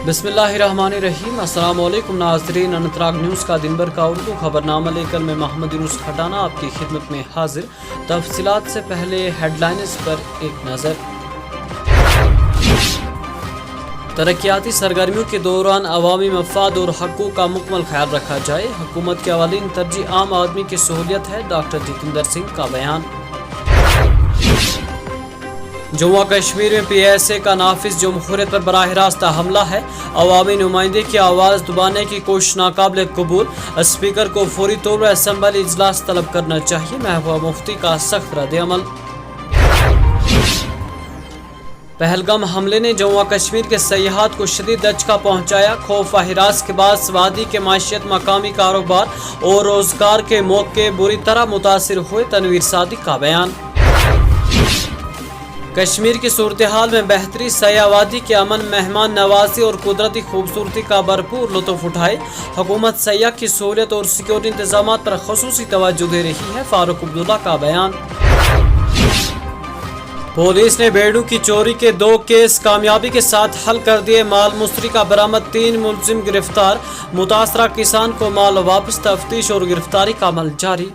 बिस्मिल्लाहिर्रहमानिर्रहीम। अस्सलाम वालेकुम नाज़रीन, अनंतनाग न्यूज़ का दिन भर का उर्दू खबरनामा लेकर मैं मोहम्मद यूनुस खटाना आपकी खिदमत में हाजिर। तफसीलात से पहले हेडलाइंस पर एक नज़र। तरक्याती सरगर्मियों के दौरान अवामी मफाद और हकूक़ का मुकम्मल ख्याल रखा जाए। हुकूमत की अवलीन तरजीह आम आदमी की सहूलियत है, डॉक्टर जितेंद्र सिंह का बयान। जम्मू कश्मीर में PSA का नाफिज जमहूरियत पर बराह रास्त हमला है। अवामी नुमाइंदे की आवाज़ दबाने की कोशिश नाकाबिल कबूल। स्पीकर को फौरी तौर पर असम्बली इजलास तलब करना चाहिए। महबूबा मुफ्ती का सख्त रद्द-ए-अमल। पहलगाम हमले ने जम्मू कश्मीर के सयाहत को शदीद दचका पहुंचाया। खौफ व हिरास के बाद वादी के माशियत, मकामी कारोबार और रोजगार के मौके बुरी तरह मुतासिर हुए। तनवीर सादिक का बयान। कश्मीर की सूरत हाल में बेहतरी, सयाहवादी के अमन, मेहमान नवाजी और कुदरती खूबसूरती का भरपूर लुत्फ उठाए। हुकूमत सयाह की सहूलियत और सिक्योरिटी इंतजाम पर खसूसी तवज्जो दे रही है। फारूक अब्दुल्ला का बयान। पुलिस ने बेड़ू की चोरी के 2 केस कामयाबी के साथ हल कर दिए। माल मुस्तरी का बरामद, 3 मुलजिम गिरफ्तार। मुतासरा किसान को माल वापस, तफ्तीश और गिरफ्तारी का अमल जारी।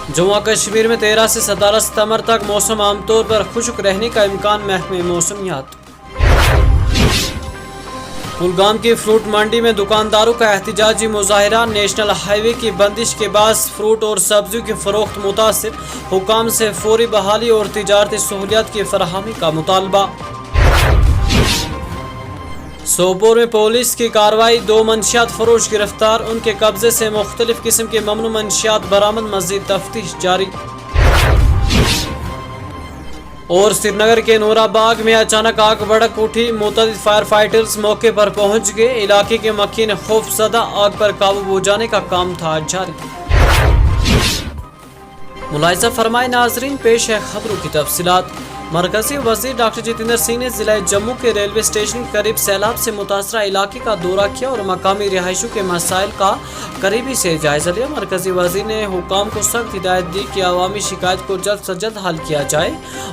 जम्मू कश्मीर में 13 से 17 सितंबर तक मौसम आमतौर पर खुश्क रहने का इम्कान, महकमे मौसमियात। कुलगाम की फ्रूट मंडी में दुकानदारों का एहतजाजी मुजाहिरा। नेशनल हाईवे की बंदिश के बाद फ्रूट और सब्जियों की फरोख्त मुतासिर। हुकाम से फौरी बहाली और तिजारती सहूलियात की फराहमी का मुतालबा। सोपोर में पुलिस की कार्रवाई, 2 मंशियात फरोश गिरफ्तार। उनके कब्जे से मुख्तलिफ किस्म के ममनू मंशियात बरामद। मजीद तफ्तीश जारी। और श्रीनगर के नूराबाग में अचानक आग भड़क उठी। मुतअद्दिद फायर फाइटर्स मौके पर पहुंच गए। इलाके के मकीन खौफजदा, आग पर काबू बुझाने का काम था जारी। मुलाहिजा फरमाए नाजरीन, पेश है खबरों की तफसीलात। मरकजी वजीर डॉक्टर जितेंद्र सिंह ने जिला जम्मू के रेलवे स्टेशन के करीब सैलाब से मुतासरा इलाके का दौरा किया और मकामी रिहायशियों के मसाइल का करीबी से जायजा लिया। मरकजी वजीर ने हुकाम को सख्त हिदायत दी कि अवामी शिकायत को जल्द से जल्द हल किया जाए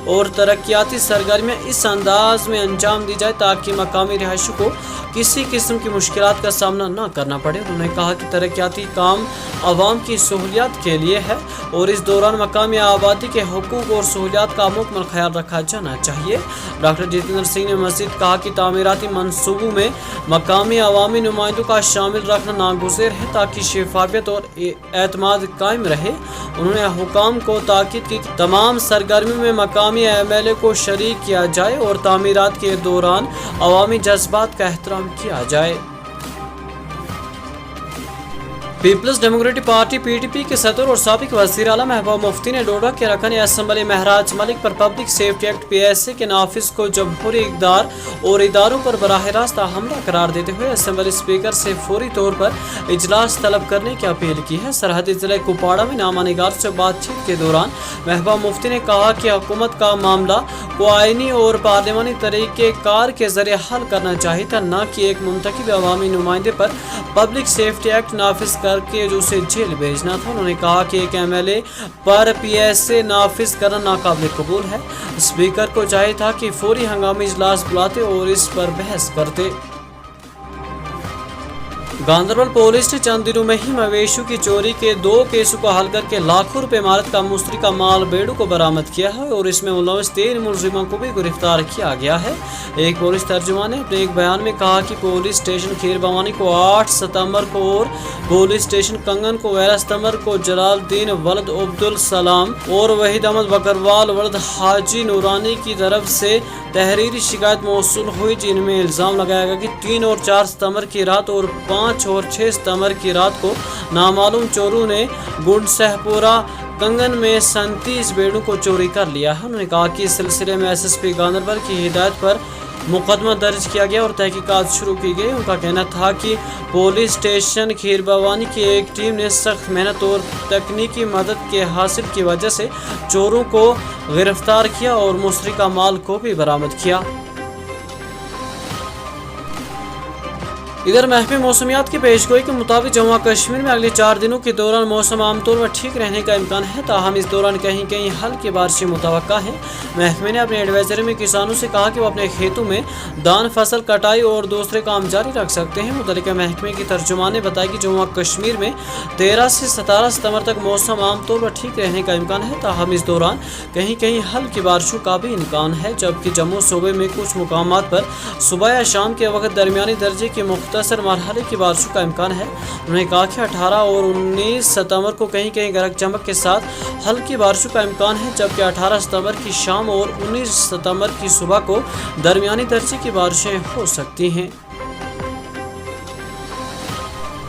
और तरक्याती सरगर्मियाँ इस अंदाज में अंजाम दी जाए ताकि मकामी रिहायशियों को किसी किस्म की मुश्किलात का सामना न करना पड़े। उन्होंने कहा कि तरक्याती काम अवाम की सहूलियत के लिए है और इस दौरान मकामी आबादी के हुकूक और सहूलियात का मुकम्मल ख्याल रखा जाना चाहिए। डॉक्टर जितेंद्र सिंह ने मज़ीद कहा कि तामीराती मनसूबों में मकामी अवामी नुमाइंदों का शामिल रखना नागुज़ेर है ताकि शफाफियत और एतमाद कायम रहे। उन्होंने हुकाम को ताकीद की कि तमाम सरगर्मियों में मकामी MLA को शरीक किया जाए और तामीरात के दौरान अवामी जज्बात का एहतराम किया जाए। पीपल्स डेमोक्रेटिक पार्टी PDP के सदर और साबिक वज़ीर आला महबूबा मुफ्ती ने डोडा के रकन असम्बली महराज मलिक पर पब्लिक सेफ्टी एक्ट PSA के नाफिज को जमहूरी इक़दार और इदारों पर बराह रास्त हमला करार देते हुए असम्बली स्पीकर से फौरी तौर पर इजलास तलब करने की अपील की है। सरहदी जिले कुपवाड़ा में नामा निगार से बातचीत के दौरान महबूबा मुफ्ती ने कहा कि हुकूमत का मामला को आईनी और पार्लिमानी तरीके कार के जरिए हल करना चाहिए था, न कि एक मुंतखब अवामी नुमाइंदे पर पब्लिक सेफ्टी एक्ट नाफिज करके जो उसे जेल भेजना था। उन्होंने कहा कि एक MLA पर PSA नाफिज करना नाकाबिल कबूल है। स्पीकर को चाहिए था कि फौरी हंगामी इजलास बुलाते और इस पर बहस करते। गांधरबल पुलिस ने चंद दिनों में ही मवेशियों की चोरी के 2 केसों को हल करके लाखों रुपए मारत का मुस्तरी का माल बेड़ू को बरामद किया है और इसमें मुलविस 3 मुलजिमों को भी गिरफ्तार किया गया है। एक पुलिस तर्जुमान ने अपने एक बयान में कहा कि पुलिस स्टेशन खीर भवानी को 8 सितंबर को और पुलिस स्टेशन कंगन को 11 सितंबर को जलालुद्दीन वलद अब्दुल सलाम और वहीद अहमद बकरवाल वलद हाजी नूरानी की तरफ से तहरीरी शिकायत मौसूल हुई, जिनमें इल्ज़ाम लगाया गया कि 3 और 4 सितंबर की रात और 5 और 6 सितंबर की रात को नामालूम चोरों ने गुंड सहपुरा कंगन में 37 बेड़ों को चोरी कर लिया है। उन्होंने कहा कि इस सिलसिले में SSP गांधरबल की हिदायत पर मुकदमा दर्ज किया गया और तहकीकात शुरू की गई। उनका कहना था कि पुलिस स्टेशन खीर भवानी की एक टीम ने सख्त मेहनत और तकनीकी मदद के हासिल की वजह से चोरों को गिरफ्तार किया और मुस्तरी का माल को भी बरामद किया। इधर महकमे मौसमियात की पेशगोई के मुताबिक जम्मू कश्मीर में अगले 4 दिनों के दौरान मौसम आमतौर पर ठीक रहने का इम्कान है, ताहम इस दौरान कहीं कहीं हल्की बारिशें मुतवक्का है। महकमे ने अपने एडवाइजरी में किसानों से कहा कि वो अपने खेतों में धान फसल कटाई और दूसरे काम जारी रख सकते हैं। मुतल्लिका महकमे की तर्जुमान ने बताया कि जम्मू कश्मीर में 13 से 17 सितंबर तक मौसम आमतौर पर ठीक रहने का इम्कान है, ताहम इस दौरान कहीं कहीं हल्की बारिशों का भी इम्कान है, जबकि जम्मू सूबे में कुछ मुकामात पर सुबह या शाम के वक्त दरमियानी दर्जे की मुख्तसर मरहले की बारिशों का इम्कान है। उन्होंने कहा कि 18 और 19 सितंबर को कहीं कहीं गरज चमक के साथ हल्की बारिशों का इम्कान है, जबकि 18 सितंबर की शाम और 19 सितंबर की सुबह को दरमियानी दर्जे की बारिशें हो सकती हैं।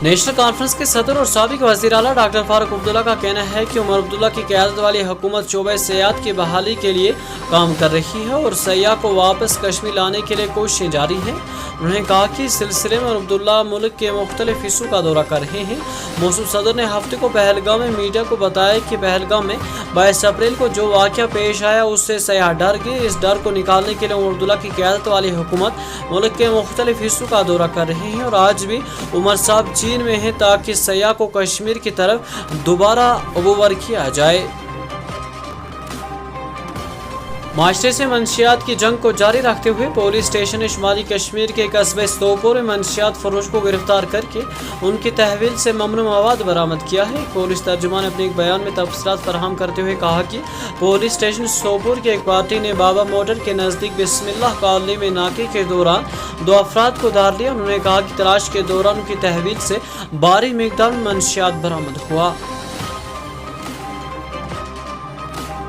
नेशनल कॉन्फ्रेंस के सदर और साबिक वज़ीर आला डॉक्टर फारूक अब्दुल्ला का कहना है कि उमर अब्दुल्ला की क़यादत वाली हुकूमत शोबे सयाहत की बहाली के लिए काम कर रही है और सयाह को वापस कश्मीर लाने के लिए कोशिशें जारी हैं। उन्होंने कहा कि इस सिलसिले में अब्दुल्ला मुल्क के मुख्तलिफ हिस्सों का दौरा कर रहे हैं। मौसूम सदर ने हफ्ते को पहलगाम में मीडिया को बताया कि पहलगाम में 22 अप्रैल को जो वाक़या पेश आया उससे सयाह डर गए। इस डर को निकालने के लिए उमर अब्दुल्ला की क़यादत वाली हुकूमत मुल्क के मुख्तलिफ हिस्सों का दौरा कर रहे हैं और आज भी उमर साहब चीन में है ताकि सयाह को कश्मीर की तरफ दोबारा अबूवर किया जाए। माशरे से मंशियात की जंग को जारी रखते हुए पुलिस स्टेशन ने शुमाली कश्मीर के कस्बे सोपोर में मंशियात फरोश को गिरफ्तार करके उनकी तहवील से ममनू मवाद बरामद किया है। पुलिस तर्जुमान ने अपने एक बयान में तफसीलात फराहम करते हुए कहा कि पुलिस स्टेशन सोपोर की एक पार्टी ने बाबा मोटर के नज़दीक बिस्मिल्लाह कॉलोनी में नाके के दौरान 2 अफराद को धार लिया। उन्होंने कहा कि तलाश के दौरान उनकी तहवील से भारी मिकदार में मंशियात बरामद हुआ।